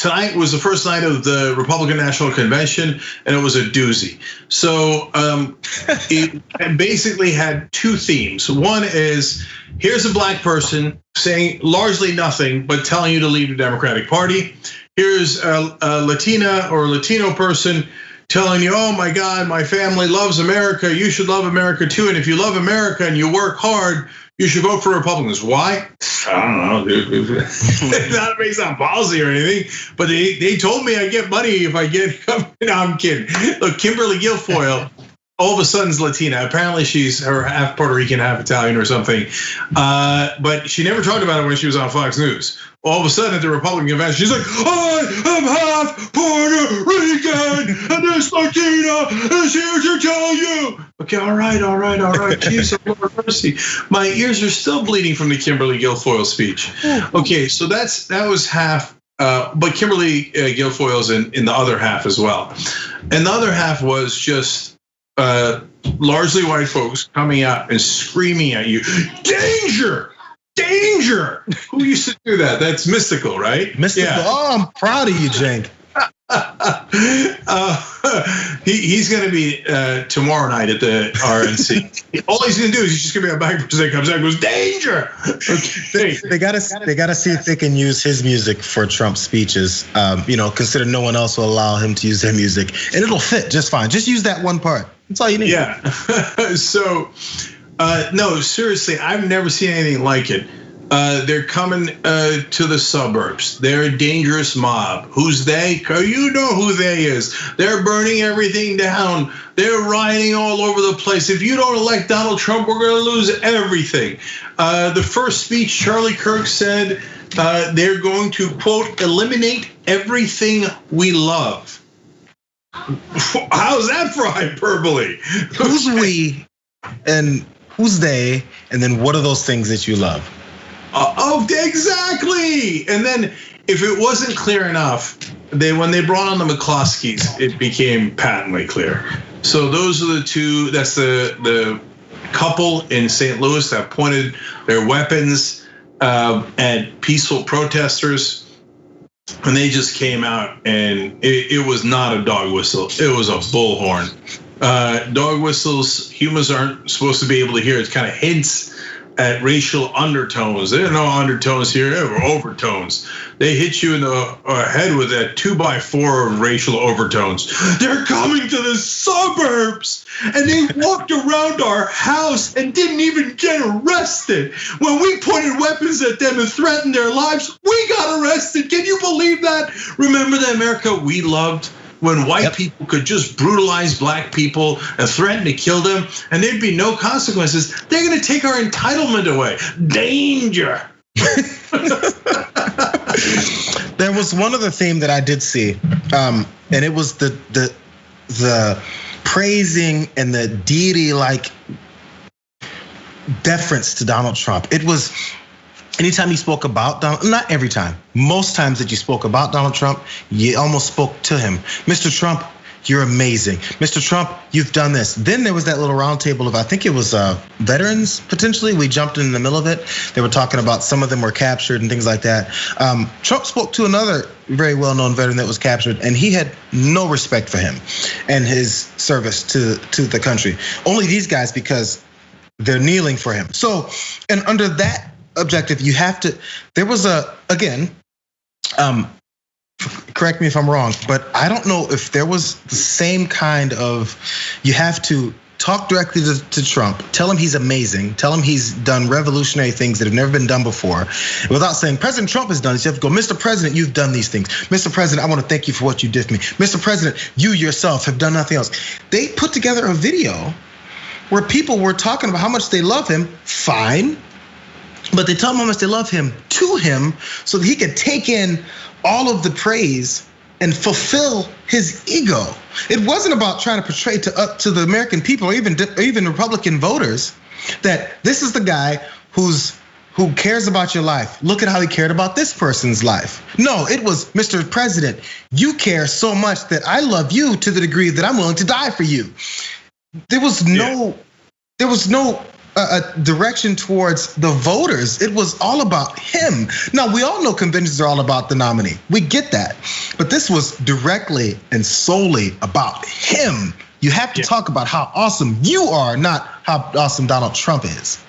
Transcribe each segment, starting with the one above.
tonight was the first night of the Republican National Convention, and it was a doozy. So it basically had two themes. One is, here's a black person saying largely nothing, but telling you to leave the Democratic Party. Here's a Latina or Latino person telling you, oh my God, my family loves America. You should love America too. And if you love America and you work hard, you should vote for Republicans. Why? I don't know, dude. Not based on policy or anything, but they told me I get money if I get. No, I'm kidding. Look, Kimberly Guilfoyle, all of a sudden is Latina. Apparently she's half Puerto Rican, half Italian or something. But she never talked about it when she was on Fox News. All of a sudden at the Republican convention, she's like, I am half Puerto Rican, and this Latina is here to tell you. Okay, all right. Jesus, Lord mercy. My ears are still bleeding from the Kimberly Guilfoyle speech. Okay, so that was half, but Kimberly Guilfoyle's in the other half as well. And the other half was just largely white folks coming out and screaming at you, danger! Danger! Who used to do that? That's Mystical, right? Mystical. Yeah. Oh, I'm proud of you, Cenk. He's going to be tomorrow night at the RNC. All he's going to do is he's just going to be a back person that comes out and goes, danger! Okay. They gotta see if they can use his music for Trump's speeches. Consider no one else will allow him to use their music, and it'll fit just fine. Just use that one part. That's all you need. Yeah. So. No, seriously, I've never seen anything like it. They're coming to the suburbs. They're a dangerous mob. Who's they? You know who they is. They're burning everything down. They're rioting all over the place. If you don't elect Donald Trump, we're gonna lose everything. The first speech, Charlie Kirk said they're going to, quote, eliminate everything we love. How's that for hyperbole? Who's we and who's they, and then what are those things that you love? Exactly. And then if it wasn't clear enough, when they brought on the McCloskeys, it became patently clear. So those are the two. That's the couple in St. Louis that pointed their weapons at peaceful protesters, and they just came out, and it was not a dog whistle. It was a bullhorn. Dog whistles, humans aren't supposed to be able to hear. It's kind of hints at racial undertones. There are no undertones here, there are overtones. They hit you in the head with that 2x4 of racial overtones. They're coming to the suburbs, and they walked around our house and didn't even get arrested. When we pointed weapons at them and threatened their lives, we got arrested. Can you believe that? Remember the America we loved? When white people could just brutalize black people and threaten to kill them, and there'd be no consequences. They're gonna take our entitlement away. Danger. There was one other theme that I did see, and it was the praising and the deity-like deference to Donald Trump. It was. Anytime you spoke about Donald, not every time, most times that you spoke about Donald Trump, you almost spoke to him. Mr. Trump, you're amazing. Mr. Trump, you've done this. Then there was that little roundtable of, I think it was veterans, potentially. We jumped in the middle of it. They were talking about some of them were captured and things like that. Trump spoke to another very well-known veteran that was captured, and he had no respect for him and his service to the country. Only these guys, because they're kneeling for him. So, and under that objective, you have to, there was again, correct me if I'm wrong, but I don't know if there was the same kind of, you have to talk directly to Trump, tell him he's amazing, tell him he's done revolutionary things that have never been done before, without saying, President Trump has done this. You have to go, Mr. President, you've done these things. Mr. President, I want to thank you for what you did for me. Mr. President, you yourself have done nothing else. They put together a video where people were talking about how much they love him, fine. But they tell him how much they love him to him so that he could take in all of the praise and fulfill his ego. It wasn't about trying to portray to the American people or even Republican voters that this is the guy who cares about your life. Look at how he cared about this person's life. No, it was, Mr. President, you care so much that I love you to the degree that I'm willing to die for you. There was no a direction towards the voters. It was all about him. Now, we all know conventions are all about the nominee. We get that. But this was directly and solely about him. You have to talk about how awesome you are, not how awesome Donald Trump is.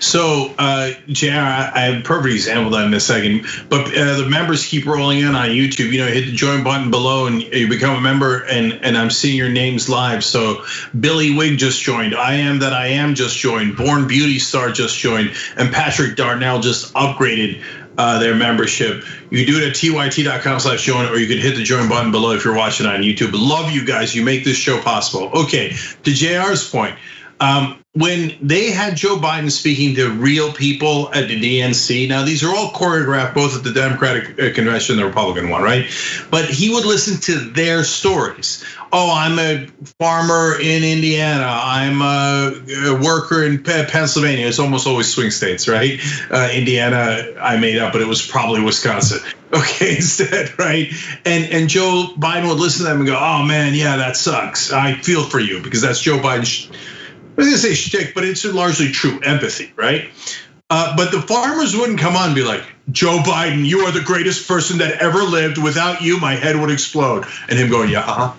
So, Jayar, I have a perfect example of that in a second, but the members keep rolling in on YouTube. You know, hit the join button below and you become a member, and I'm seeing your names live. So, Billy Wig just joined, I Am That I Am just joined, Born Beauty Star just joined, and Patrick Darnell just upgraded their membership. You can do it at tyt.com/join, or you can hit the join button below if you're watching on YouTube. Love you guys, you make this show possible. Okay, to JR's point. When they had Joe Biden speaking to real people at the DNC, now these are all choreographed both at the Democratic convention and the Republican one, right? But he would listen to their stories. Oh, I'm a farmer in Indiana. I'm a worker in Pennsylvania. It's almost always swing states, right? Indiana, I made up, but it was probably Wisconsin. Okay, instead, right? And Joe Biden would listen to them and go, oh man, yeah, that sucks. I feel for you, because that's Joe Biden's, I was gonna say shtick, but it's largely true empathy, right? But the farmers wouldn't come on and be like, Joe Biden, you are the greatest person that ever lived. Without you, my head would explode. And him going, yeah,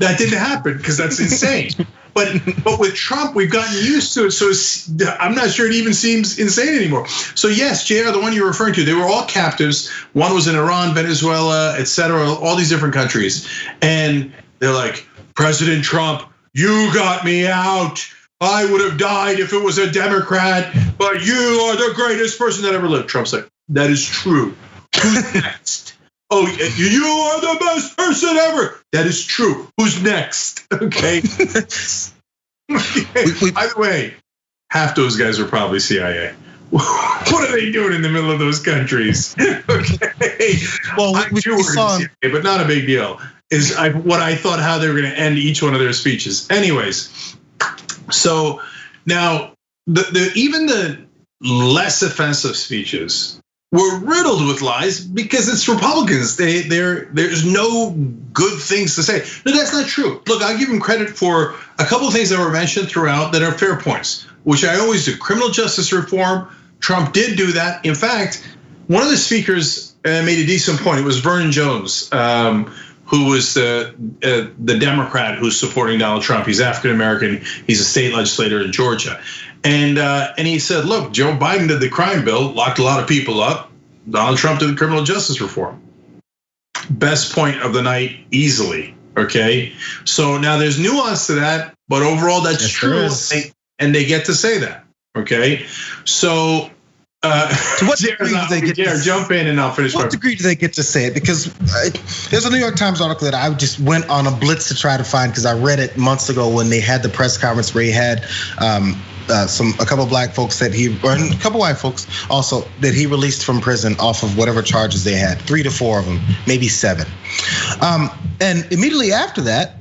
That didn't happen because that's insane. But with Trump, we've gotten used to it. So I'm not sure it even seems insane anymore. So yes, JR, the one you're referring to, they were all captives. One was in Iran, Venezuela, etc., all these different countries. And they're like, President Trump, you got me out. I would have died if it was a Democrat, but you are the greatest person that ever lived. Trump's like, that is true. Who's next? Oh, you are the best person ever. That is true. Who's next? Okay. By the way, half those guys are probably CIA. What are they doing in the middle of those countries? Okay. Well, we saw CIA, but not a big deal. Is what I thought how they were going to end each one of their speeches. Anyways. So now, even the less offensive speeches were riddled with lies because it's Republicans. There's no good things to say. No, that's not true. Look, I'll give them credit for a couple of things that were mentioned throughout that are fair points, which I always do. Criminal justice reform, Trump did do that. In fact, one of the speakers made a decent point. It was Vernon Jones, who was the Democrat who's supporting Donald Trump. He's African American. He's a state legislator in Georgia, and he said, "Look, Joe Biden did the crime bill, locked a lot of people up. Donald Trump did the criminal justice reform." Best point of the night, easily. Okay, so now there's nuance to that, but overall that's true, and they get to say that. Okay, so. To what degree do they get to jump in and I'll finish. To what degree do they get to say it? Because there's a New York Times article that I just went on a blitz to try to find because I read it months ago when they had the press conference where he had a couple of black folks or a couple white folks also that he released from prison off of whatever charges they had, 3 to 4 of them, maybe 7. And immediately after that,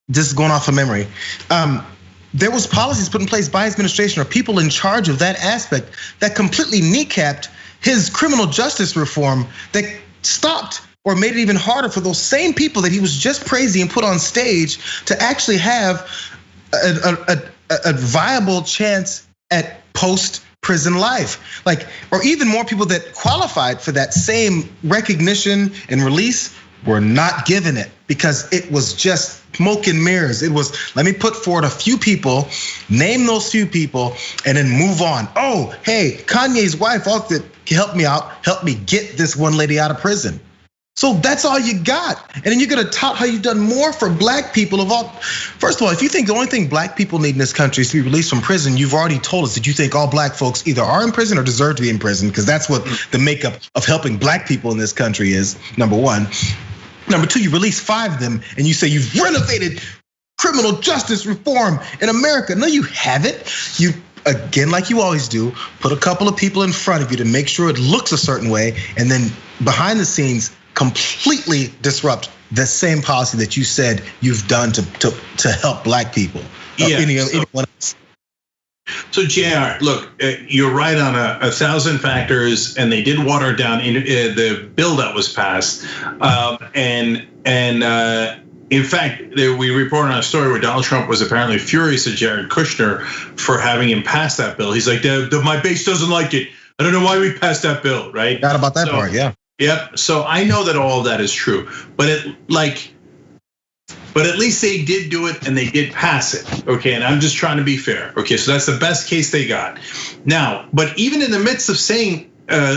this is going off of memory. There was policies put in place by his administration or people in charge of that aspect that completely kneecapped his criminal justice reform that stopped or made it even harder for those same people that he was just praising and put on stage to actually have a viable chance at post-prison life. Or even more people that qualified for that same recognition and release were not given it because it was just smoke and mirrors. It was, let me put forward a few people, name those few people, and then move on. Oh, hey, Kanye's wife offered to help me out, help me get this one lady out of prison. So that's all you got. And then you're gonna tout how you've done more for black people of all. First of all, if you think the only thing black people need in this country is to be released from prison, you've already told us that you think all black folks either are in prison or deserve to be in prison, because that's what the makeup of helping black people in this country is, number one. Number 2, you release 5 of them and you say you've renovated criminal justice reform in America. No, you haven't. You, again, like you always do, put a couple of people in front of you to make sure it looks a certain way, and then behind the scenes, completely disrupt the same policy that you said you've done to help black people. Anyone else. So JR, look, you're right on 1,000 factors, and they did water down the bill that was passed, and In fact, we reported on a story where Donald Trump was apparently furious at Jared Kushner for having him pass that bill. He's like, my base doesn't like it. I don't know why we passed that bill, right? Not about that part, yeah. Yep. So I know that all of that is true, but at least they did do it and they did pass it. Okay, and I'm just trying to be fair. Okay, so that's the best case they got. Now, but even in the midst of saying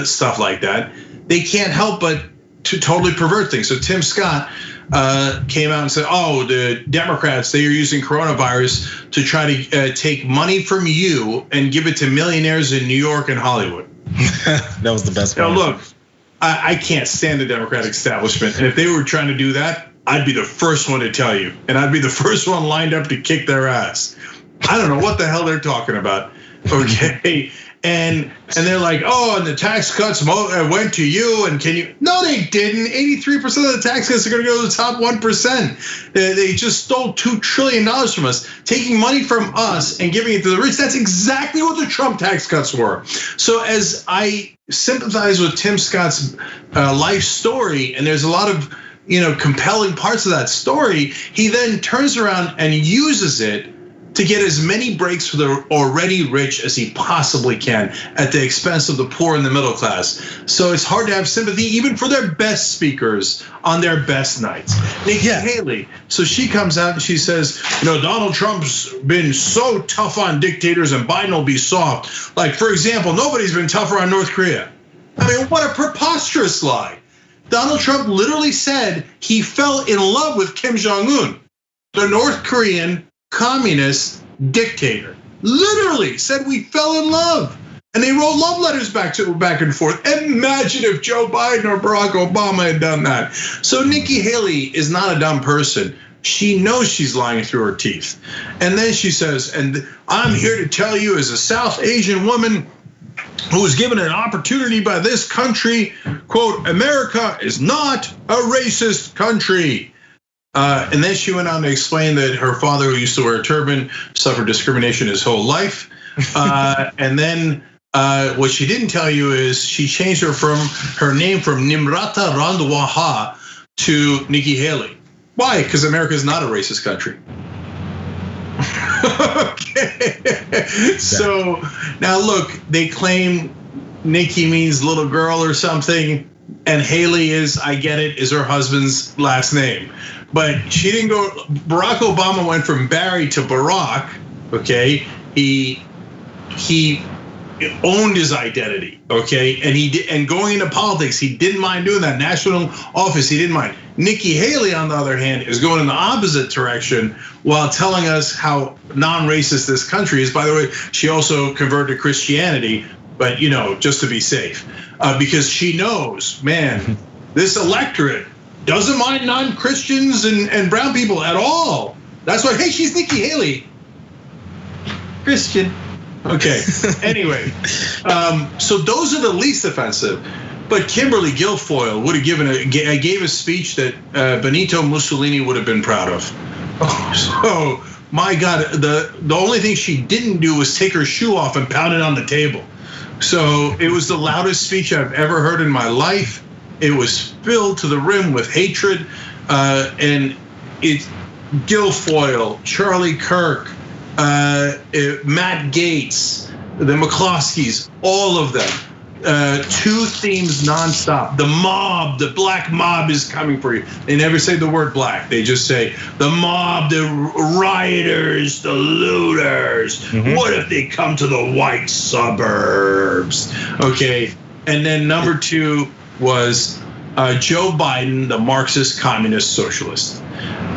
stuff like that, they can't help but to totally pervert things. So Tim Scott came out and said, "Oh, the Democrats, they are using coronavirus to try to take money from you and give it to millionaires in New York and Hollywood." That was the best one. Now look, I can't stand the Democratic establishment, and if they were trying to do that, I'd be the first one to tell you, and I'd be the first one lined up to kick their ass. I don't know what the hell they're talking about. Okay. And they're like, oh, and the tax cuts went to you, and can you? No, they didn't. 83% of the tax cuts are going to go to the top 1%. They just stole $2 trillion from us, taking money from us and giving it to the rich. That's exactly what the Trump tax cuts were. So as I sympathize with Tim Scott's life story, and there's a lot of compelling parts of that story, he then turns around and uses it to get as many breaks for the already rich as he possibly can at the expense of the poor and the middle class. So it's hard to have sympathy even for their best speakers on their best nights. Nikki Haley, so she comes out and she says, Donald Trump's been so tough on dictators and Biden will be soft. Like, for example, nobody's been tougher on North Korea. I mean, what a preposterous lie. Donald Trump literally said he fell in love with Kim Jong-un, the North Korean communist dictator. Literally said we fell in love. And they wrote love letters back and forth. Imagine if Joe Biden or Barack Obama had done that. So Nikki Haley is not a dumb person. She knows she's lying through her teeth. And then she says, and I'm here to tell you as a South Asian woman who was given an opportunity by this country, quote, America is not a racist country. And then she went on to explain that her father, who used to wear a turban, suffered discrimination his whole life. And then what she didn't tell you is she changed her name from Nimrata Randhawa to Nikki Haley. Why? Because America is not a racist country. Okay. So now look, they claim Nikki means little girl or something, and Haley is, I get it, is her husband's last name. But she didn't go. Barack Obama went from Barry to Barack. Okay, he owned his identity. Okay, and going into politics, he didn't mind doing that. National office, he didn't mind. Nikki Haley, on the other hand, is going in the opposite direction while telling us how non-racist this country is. By the way, she also converted to Christianity, but just to be safe, because she knows, man, this electorate doesn't mind non-Christians and brown people at all. That's why, hey, she's Nikki Haley. Christian. Okay, anyway, so those are the least offensive. But Kimberly Guilfoyle would have gave a speech that Benito Mussolini would have been proud of. So, my God, the only thing she didn't do was take her shoe off and pound it on the table. So it was the loudest speech I've ever heard in my life. It was filled to the rim with hatred, and it's Guilfoyle, Charlie Kirk, Matt Gaetz, the McCloskeys, all of them. Two themes nonstop. The mob, the black mob is coming for you. They never say the word black. They just say the mob, the rioters, the looters. Mm-hmm. What if they come to the white suburbs? Okay, and then number two was Joe Biden, the Marxist communist socialist.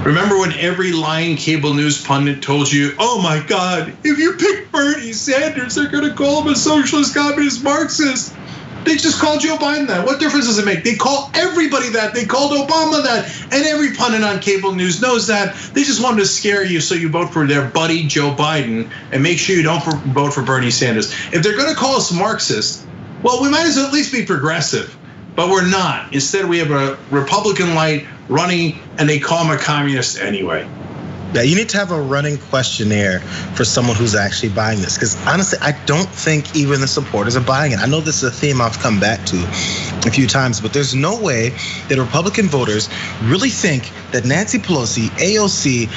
Remember when every lying cable news pundit told you, oh my God, if you pick Bernie Sanders, they're gonna call him a socialist, communist, Marxist. They just called Joe Biden that. What difference does it make? They call everybody that. They called Obama that. And every pundit on cable news knows that. They just wanted to scare you so you vote for their buddy Joe Biden and make sure you don't vote for Bernie Sanders. If they're gonna call us Marxist, well, we might as well at least be progressive. But we're not. Instead, we have a Republican light running, and they call him a communist anyway. Yeah, you need to have a running questionnaire for someone who's actually buying this. Because honestly, I don't think even the supporters are buying it. I know this is a theme I've come back to a few times, but there's no way that Republican voters really think that Nancy Pelosi, AOC,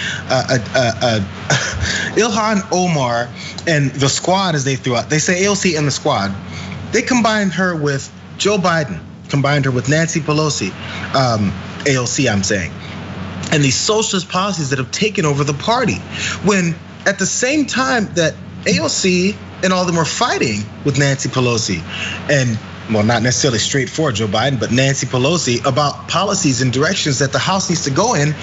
Ilhan Omar, and the squad, as they threw out, they say AOC and the squad, they combined her with Joe Biden, combined her with Nancy Pelosi, AOC, I'm saying, and these socialist policies that have taken over the party. When at the same time that AOC and all of them were fighting with Nancy Pelosi and, well, not necessarily straight for Joe Biden, but Nancy Pelosi about policies and directions that the House needs to go in,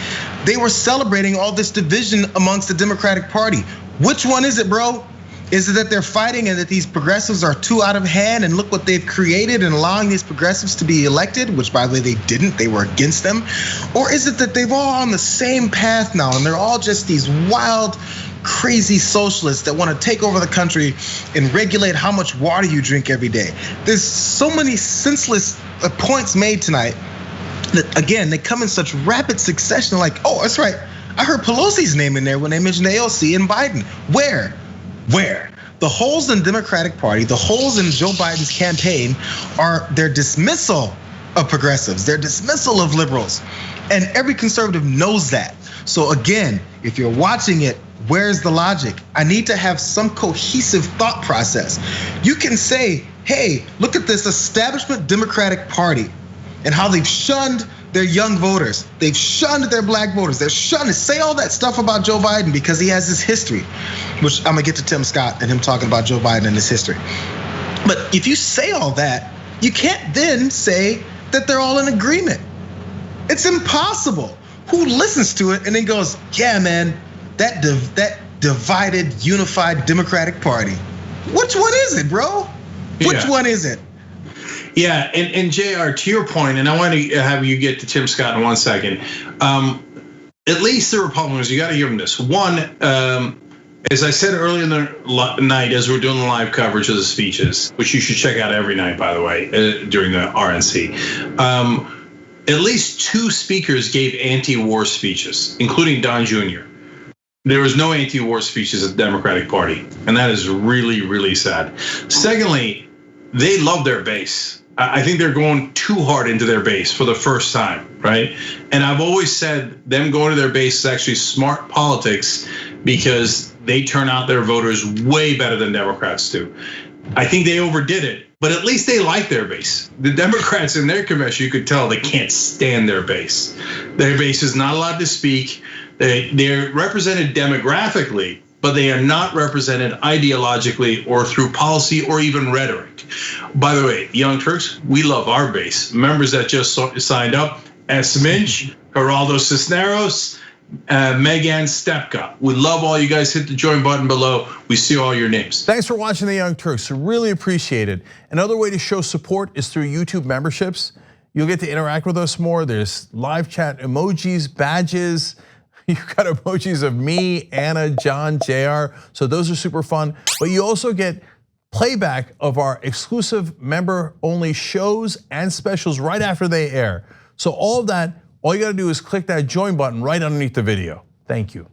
they were celebrating all this division amongst the Democratic Party. Which one is it, bro? Is it that they're fighting and that these progressives are too out of hand and look what they've created and allowing these progressives to be elected, which by the way, they didn't, they were against them? Or is it that they've all on the same path now and they're all just these wild, crazy socialists that want to take over the country and regulate how much water you drink every day? There's so many senseless points made tonight that, again, they come in such rapid succession. Like, oh, that's right, I heard Pelosi's name in there when they mentioned AOC and Biden. Where? The holes in the Democratic Party, the holes in Joe Biden's campaign are their dismissal of progressives, their dismissal of liberals. And every conservative knows that. So again, if you're watching it, where's the logic? I need to have some cohesive thought process. You can say, hey, look at this establishment Democratic Party and how they've shunned their young voters. They've shunned their black voters. They're shunned. Say all that stuff about Joe Biden because he has this history, which I'm gonna get to Tim Scott and him talking about Joe Biden and his history. But if you say all that, you can't then say that they're all in agreement. It's impossible. Who listens to it and then goes, yeah, man, that divided, unified Democratic Party. Which one is it, bro? Which one is it? Yeah, and Jayar, to your point, and I want to have you get to Tim Scott in 1 second. At least the Republicans, you got to give them this. One, as I said earlier in the night, as we're doing the live coverage of the speeches, which you should check out every night, by the way, during the RNC. At least 2 speakers gave anti-war speeches, including Don Jr. There was no anti-war speeches at the Democratic Party, and that is really, really sad. Secondly, they love their base. I think they're going too hard into their base for the first time, right? And I've always said them going to their base is actually smart politics because they turn out their voters way better than Democrats do. I think they overdid it, but at least they like their base. The Democrats in their convention, you could tell they can't stand their base. Their base is not allowed to speak. They're represented demographically, but they are not represented ideologically or through policy or even rhetoric. By the way, Young Turks, we love our base. Members that just signed up, S. Minch, Geraldo Cisneros, Megan Stepka. We love all you guys. Hit the join button below. We see all your names. Thanks for watching the Young Turks. Really appreciate it. Another way to show support is through YouTube memberships. You'll get to interact with us more. There's live chat emojis, badges. You've got emojis of me, Anna, John, Jayar. So those are super fun. But you also get playback of our exclusive member-only shows and specials right after they air. So all of that, all you gotta do is click that join button right underneath the video. Thank you.